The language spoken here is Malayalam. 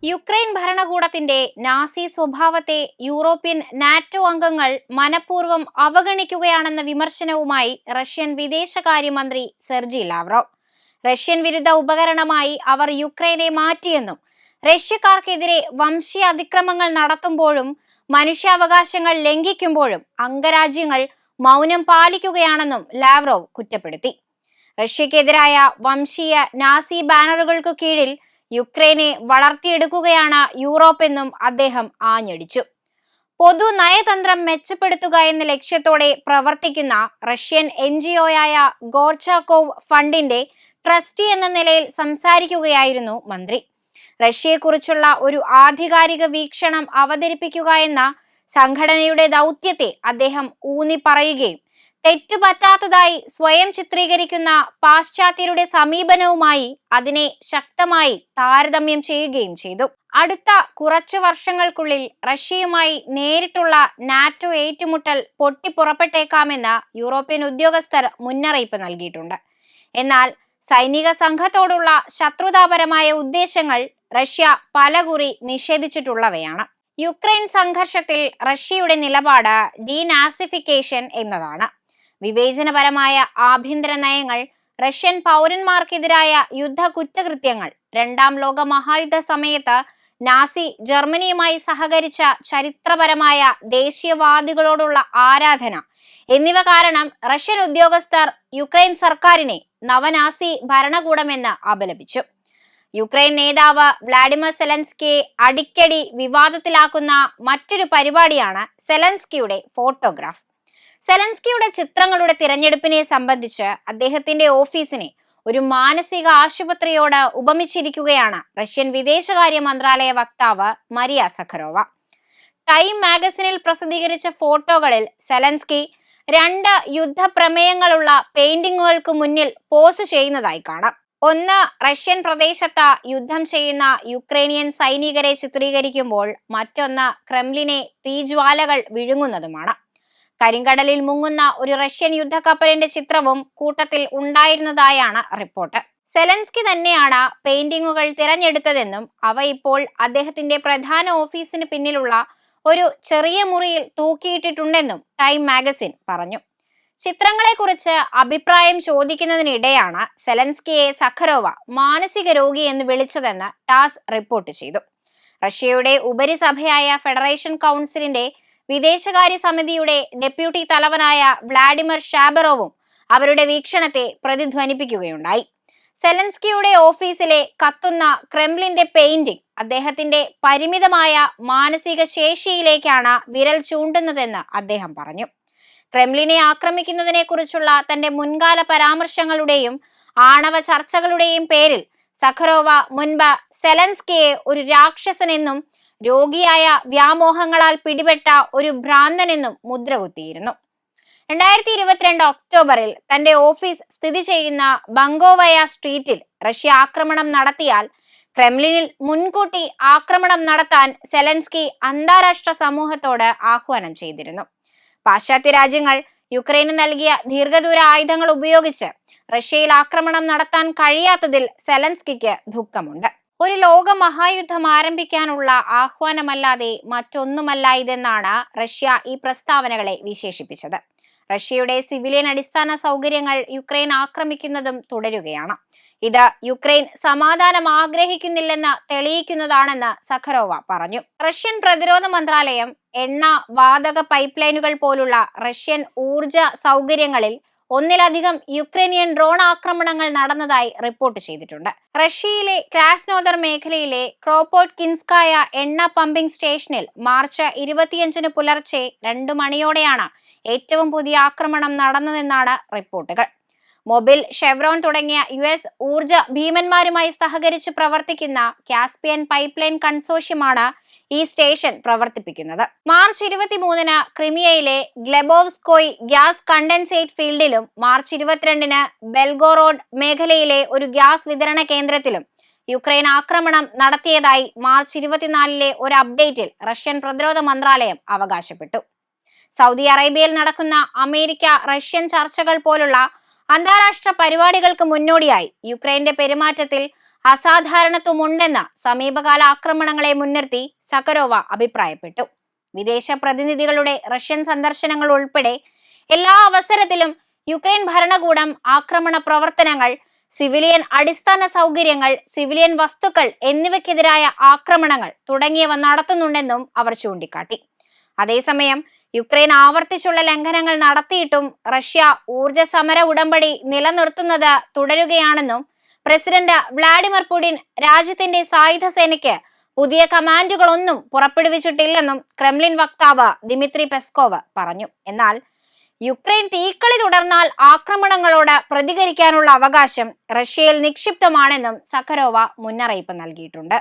യുക്രൈൻ ഭരണകൂടത്തിന്റെ നാസി സ്വഭാവത്തെ യൂറോപ്യൻ നാറ്റോ അംഗങ്ങൾ മനഃപൂർവ്വം അവഗണിക്കുകയാണെന്ന വിമർശനവുമായി റഷ്യൻ വിദേശകാര്യമന്ത്രി സെർജി ലാവ്റോവ്. റഷ്യൻ വിരുദ്ധ ഉപകരണമായി അവർ യുക്രൈനെ മാറ്റിയെന്നും റഷ്യക്കാർക്കെതിരെ വംശീയ അതിക്രമങ്ങൾ നടത്തുമ്പോഴും മനുഷ്യാവകാശങ്ങൾ ലംഘിക്കുമ്പോഴും അംഗരാജ്യങ്ങൾ മൗനം പാലിക്കുകയാണെന്നും ലാവ്റോവ് കുറ്റപ്പെടുത്തി. റഷ്യക്കെതിരായ വംശീയ നാസി ബാനറുകൾക്കു കീഴിൽ യുക്രൈനെ വളർത്തിയെടുക്കുകയാണ് യൂറോപ്പെന്നും അദ്ദേഹം ആഞ്ഞടിച്ചു. പൊതു നയതന്ത്രം മെച്ചപ്പെടുത്തുക എന്ന ലക്ഷ്യത്തോടെ പ്രവർത്തിക്കുന്ന റഷ്യൻ NGOയായ ഗോർച്ചാക്കോവ് ഫണ്ടിന്റെ ട്രസ്റ്റി എന്ന നിലയിൽ സംസാരിക്കുകയായിരുന്നു മന്ത്രി. റഷ്യയെക്കുറിച്ചുള്ള ഒരു ആധികാരിക വീക്ഷണം അവതരിപ്പിക്കുക എന്ന സംഘടനയുടെ ദൗത്യത്തെ അദ്ദേഹം ഊന്നി പറയുകയും തെറ്റുപറ്റാത്തതായി സ്വയം ചിത്രീകരിക്കുന്ന പാശ്ചാത്യരുടെ സമീപനവുമായി അതിനെ ശക്തമായി താരതമ്യം ചെയ്യുകയും ചെയ്തു. അടുത്ത കുറച്ചു വർഷങ്ങൾക്കുള്ളിൽ റഷ്യയുമായി നേരിട്ടുള്ള നാറ്റോ ഏറ്റുമുട്ടൽ പൊട്ടിപ്പുറപ്പെട്ടേക്കാമെന്ന് യൂറോപ്യൻ ഉദ്യോഗസ്ഥർ മുന്നറിയിപ്പ് നൽകിയിട്ടുണ്ട്. എന്നാൽ സൈനിക സംഘത്തോടുള്ള ശത്രുതാപരമായ ഉദ്ദേശങ്ങൾ റഷ്യ പലകുറി നിഷേധിച്ചിട്ടുള്ളവയാണ്. യുക്രൈൻ സംഘർഷത്തിൽ റഷ്യയുടെ നിലപാട് ഡീനാസിഫിക്കേഷൻ എന്നതാണ്. വിവേചനപരമായ ആഭ്യന്തര നയങ്ങൾ, റഷ്യൻ പൗരന്മാർക്കെതിരായ യുദ്ധ കുറ്റകൃത്യങ്ങൾ, രണ്ടാം ലോക മഹായുദ്ധ സമയത്ത് നാസി ജർമ്മനിയുമായി സഹകരിച്ച ചരിത്രപരമായ ദേശീയവാദികളോടുള്ള ആരാധന എന്നിവ കാരണം റഷ്യൻ ഉദ്യോഗസ്ഥർ യുക്രൈൻ സർക്കാരിനെ നവനാസി ഭരണകൂടമെന്ന് അപലപിച്ചു. യുക്രൈൻ നേതാവ് വ്ളാഡിമിർ സെലൻസ്കിയെ അടിക്കടി വിവാദത്തിലാക്കുന്ന മറ്റൊരു പരിപാടിയാണ് സെലൻസ്കിയുടെ ഫോട്ടോഗ്രാഫ്. സെലൻസ്കിയുടെ ചിത്രങ്ങളുടെ തിരഞ്ഞെടുപ്പിനെ സംബന്ധിച്ച് അദ്ദേഹത്തിന്റെ ഓഫീസിനെ ഒരു മാനസിക ആശുപത്രിയോട് ഉപമിച്ചിരിക്കുകയാണ് റഷ്യൻ വിദേശകാര്യ മന്ത്രാലയ വക്താവ് മരിയ സഖറോവ. ടൈം മാഗസിനിൽ പ്രസിദ്ധീകരിച്ച ഫോട്ടോകളിൽ സെലൻസ്കി 2 യുദ്ധപ്രമേയങ്ങളുള്ള പെയിന്റിങ്ങുകൾക്ക് മുന്നിൽ പോസ് ചെയ്യുന്നതായി കാണാം. ഒന്ന് റഷ്യൻ പ്രദേശത്ത് യുദ്ധം ചെയ്യുന്ന യുക്രൈനിയൻ സൈനികരെ ചിത്രീകരിക്കുമ്പോൾ മറ്റൊന്ന് ക്രെംലിനെ തീജ്വാലകൾ വിഴുങ്ങുന്നതുമാണ്. കരിങ്കടലിൽ മുങ്ങുന്ന ഒരു റഷ്യൻ യുദ്ധക്കപ്പലിന്റെ ചിത്രവും കൂട്ടത്തിൽ ഉണ്ടായിരുന്നതായാണ് റിപ്പോർട്ട്. സെലൻസ്കി തന്നെയാണ് പെയിന്റിങ്ങുകൾ തിരഞ്ഞെടുത്തതെന്നും അവ ഇപ്പോൾ അദ്ദേഹത്തിന്റെ പ്രധാന ഓഫീസിന് പിന്നിലുള്ള ഒരു ചെറിയ മുറിയിൽ തൂക്കിയിട്ടിട്ടുണ്ടെന്നും ടൈം മാഗസിൻ പറഞ്ഞു. ചിത്രങ്ങളെക്കുറിച്ച് അഭിപ്രായം ചോദിക്കുന്നതിനിടെയാണ് സെലൻസ്കിയെ സഖറോവ മാനസിക രോഗി എന്ന് വിളിച്ചതെന്ന് ടാസ് റിപ്പോർട്ട് ചെയ്തു. റഷ്യയുടെ ഉപരിസഭയായ ഫെഡറേഷൻ കൗൺസിലിന്റെ വിദേശകാര്യ സമിതിയുടെ ഡെപ്യൂട്ടി തലവനായ വ്ളാഡിമിർ ഷാബറോവും അവരുടെ വീക്ഷണത്തെ പ്രതിധ്വനിപ്പിക്കുകയുണ്ടായി. സെലൻസ്കിയുടെ ഓഫീസിലെ കത്തുന്ന ക്രെംലിന്റെ പെയിന്റിംഗ് അദ്ദേഹത്തിന്റെ പരിമിതമായ മാനസിക ശേഷിയിലേക്കാണ് വിരൽ ചൂണ്ടുന്നതെന്ന് അദ്ദേഹം പറഞ്ഞു. ക്രെംലിനെ ആക്രമിക്കുന്നതിനെ കുറിച്ചുള്ള തന്റെ മുൻകാല പരാമർശങ്ങളുടെയും ആണവ ചർച്ചകളുടെയും പേരിൽ സഖറോവ മുൻപ് സെലൻസ്കിയെ ഒരു രാക്ഷസനെന്നും രോഗിയായ വ്യാമോഹങ്ങളാൽ പിടിപെട്ട ഒരു ഭ്രാന്തനെന്നും മുദ്രകുത്തിയിരുന്നു. 2022 ഒക്ടോബറിൽ തന്റെ ഓഫീസ് സ്ഥിതി ചെയ്യുന്ന ബങ്കോവയ സ്ട്രീറ്റിൽ റഷ്യ ആക്രമണം നടത്തിയാൽ ക്രെംലിനിൽ മുൻകൂട്ടി ആക്രമണം നടത്താൻ സെലൻസ്കി അന്താരാഷ്ട്ര സമൂഹത്തോട് ആഹ്വാനം ചെയ്തിരുന്നു. പാശ്ചാത്യ രാജ്യങ്ങൾ യുക്രൈന് നൽകിയ ദീർഘദൂര ആയുധങ്ങൾ ഉപയോഗിച്ച് റഷ്യയിൽ ആക്രമണം നടത്താൻ കഴിയാത്തതിൽ സെലൻസ്കിക്ക് ദുഃഖമുണ്ട്. ഒരു ലോക മഹായുദ്ധം ആരംഭിക്കാനുള്ള ആഹ്വാനമല്ലാതെ മറ്റൊന്നുമല്ല ഇതെന്നാണ് റഷ്യ ഈ പ്രസ്താവനകളെ വിശേഷിപ്പിച്ചത്. റഷ്യയുടെ സിവിലിയൻ അടിസ്ഥാന സൗകര്യങ്ങൾ യുക്രൈൻ ആക്രമിക്കുന്നതും തുടരുകയാണ്. ഇത് യുക്രൈൻ സമാധാനം ആഗ്രഹിക്കുന്നില്ലെന്ന് തെളിയിക്കുന്നതാണെന്ന് സഖറോവ പറഞ്ഞു. റഷ്യൻ പ്രതിരോധ മന്ത്രാലയം എണ്ണ, വാതക പൈപ്പ് ലൈനുകൾ പോലുള്ള റഷ്യൻ ഊർജ സൗകര്യങ്ങളിൽ ഒന്നിലധികം യുക്രൈനിയൻ ഡ്രോൺ ആക്രമണങ്ങൾ നടന്നതായി റിപ്പോർട്ട് ചെയ്തിട്ടുണ്ട്. റഷ്യയിലെ ക്രാസ്നോദർ മേഖലയിലെ ക്രോപോട്കിൻസ്കായ എണ്ണ പമ്പിംഗ് സ്റ്റേഷനിൽ മാർച്ച് 25 പുലർച്ചെ 2 മണിയോടെയാണ് ഏറ്റവും പുതിയ ആക്രമണം നടന്നതെന്നാണ് റിപ്പോർട്ടുകൾ. മൊബിൽ, ഷെവ്രോൺ തുടങ്ങിയ US ഊർജ ഭീമന്മാരുമായി സഹകരിച്ച് പ്രവർത്തിക്കുന്ന കാസ്പിയൻ പൈപ്പ് ലൈൻ കൺസോർഷ്യമാണ് ഈ സ്റ്റേഷൻ പ്രവർത്തിപ്പിക്കുന്നത്. മാർച്ച് 23-ന് ക്രിമിയയിലെ ഗ്ലെബോവ്സ്കോയ് ഗ്യാസ് കണ്ടൻസേറ്റ് ഫീൽഡിലും മാർച്ച് 22-ന് ബെൽഗോറോഡ് മേഖലയിലെ ഒരു ഗ്യാസ് വിതരണ കേന്ദ്രത്തിലും യുക്രൈൻ ആക്രമണം നടത്തിയതായി മാർച്ച് 24-ലെ ഒരു അപ്ഡേറ്റിൽ റഷ്യൻ പ്രതിരോധ മന്ത്രാലയം അവകാശപ്പെട്ടു. സൗദി അറേബ്യയിൽ നടക്കുന്ന അമേരിക്ക റഷ്യൻ ചർച്ചകൾ പോലുള്ള അന്താരാഷ്ട്ര പരിപാടികൾക്ക് മുന്നോടിയായി യുക്രൈന്റെ പെരുമാറ്റത്തിൽ അസാധാരണത്വമുണ്ടെന്ന് സമീപകാല ആക്രമണങ്ങളെ മുൻനിർത്തി സഖരോവ അഭിപ്രായപ്പെട്ടു. വിദേശ പ്രതിനിധികളുടെ റഷ്യൻ സന്ദർശനങ്ങൾ ഉൾപ്പെടെ എല്ലാ അവസരത്തിലും യുക്രൈൻ ഭരണകൂടം ആക്രമണ പ്രവർത്തനങ്ങൾ, സിവിലിയൻ അടിസ്ഥാന സൗകര്യങ്ങൾ, സിവിലിയൻ വസ്തുക്കൾ എന്നിവയ്ക്കെതിരായ ആക്രമണങ്ങൾ തുടങ്ങിയവ നടത്തുന്നുണ്ടെന്നും അവർ ചൂണ്ടിക്കാട്ടി. അതേസമയം യുക്രൈൻ ആവർത്തിച്ചുള്ള ലംഘനങ്ങൾ നടത്തിയിട്ടും റഷ്യ ഊർജ സമര ഉടമ്പടി നിലനിർത്തുന്നത് തുടരുകയാണെന്നും പ്രസിഡന്റ് വ്ളാഡിമിർ പുടിൻ രാജ്യത്തിന്റെ സായുധ സേനയ്ക്ക് പുതിയ കമാൻഡുകളൊന്നും പുറപ്പെടുവിച്ചിട്ടില്ലെന്നും ക്രെംലിൻ വക്താവ് ദിമിത്രി പെസ്കോവ് പറഞ്ഞു. എന്നാൽ യുക്രൈൻ തീക്കളി തുടർന്നാൽ ആക്രമണങ്ങളോട് പ്രതികരിക്കാനുള്ള അവകാശം റഷ്യയിൽ നിക്ഷിപ്തമാണെന്നും സഖരോവ മുന്നറിയിപ്പ് നൽകിയിട്ടുണ്ട്.